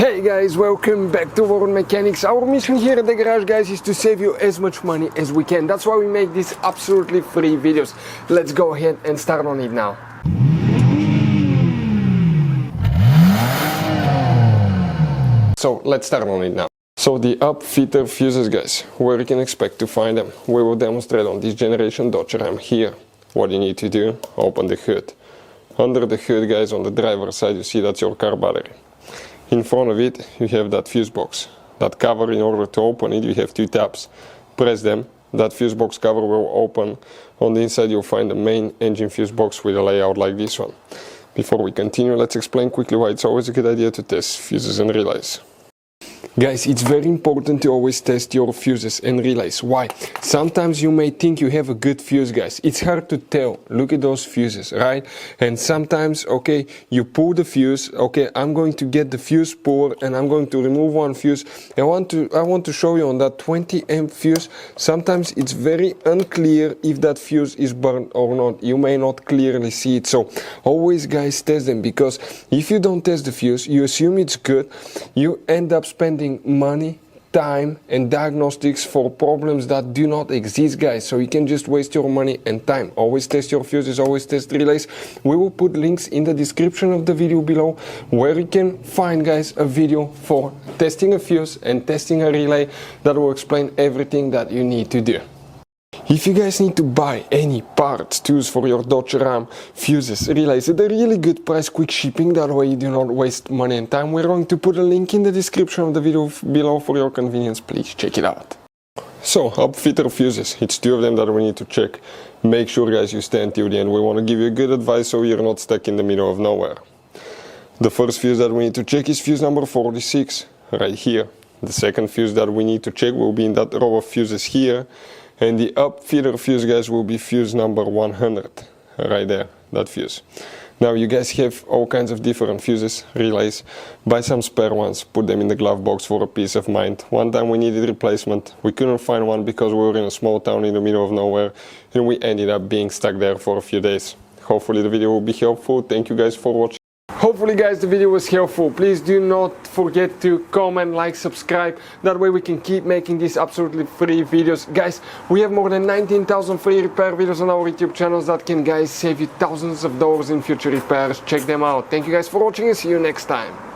Hey guys, welcome back to Wagon Mechanics. Our mission here at the garage, guys, is to save you as much money as we can. That's why we make these absolutely free videos. Let's go ahead and start on it now. So let's start on it now. So the Upfitter fuses, guys, where you can expect to find them. We will demonstrate on this generation Dodge Ram here. What you need to do, open the hood. Under the hood, guys, on the driver's side, you see that's your car battery. In front of it, you have that fuse box. That cover, in order to open it, you have two tabs. Press them, that fuse box cover will open. On the inside, you'll find the main engine fuse box with a layout like this one. Before we continue, let's explain quickly why it's always a good idea to test fuses and relays. Guys, it's very important to always test your fuses and relays. Why? Sometimes you may think you have a good fuse, guys. It's hard to tell. Look at those fuses, right? And sometimes, okay, you pull the fuse. Okay, I'm going to get the fuse puller and I'm going to remove one fuse. I want to show you on that 20 amp fuse. Sometimes it's very unclear if that fuse is burned or not. You may not clearly see it. So always, guys, test them, because if you don't test the fuse, you assume it's good. You end up spending money, time and diagnostics for problems that do not exist, guys. So you can just waste your money and time. Always test your fuses, always test relays. We will put links in the description of the video below where you can find, guys, a video for testing a fuse and testing a relay that will explain everything that you need to do. If you guys need to buy any parts, tools for your Dodge Ram, fuses, relays at a really good price, quick shipping, that way you do not waste money and time, we're going to put a link in the description of the video below for your convenience. Please check it out. So, Upfitter fuses, it's two of them that we need to check. Make sure, guys, you stay until the end. We want to give you good advice so you're not stuck in the middle of nowhere. The first fuse that we need to check is fuse number 46, right here. The second fuse that we need to check will be in that row of fuses here. And the Upfitter fuse, guys, will be fuse number 100, right there, that fuse. Now you guys have all kinds of different fuses, relays. Buy some spare ones, put them in the glove box for a peace of mind. One time we needed replacement. We couldn't find one because we were in a small town in the middle of nowhere, and we ended up being stuck there for a few days. Hopefully the video will be helpful. Thank you guys for watching. Hopefully, guys, the video was helpful. Please do not forget to comment, like, subscribe. That way we can keep making these absolutely free videos. Guys, we have more than 19,000 free repair videos on our YouTube channels that can, guys, save you thousands of dollars in future repairs. Check them out. Thank you guys for watching and see you next time.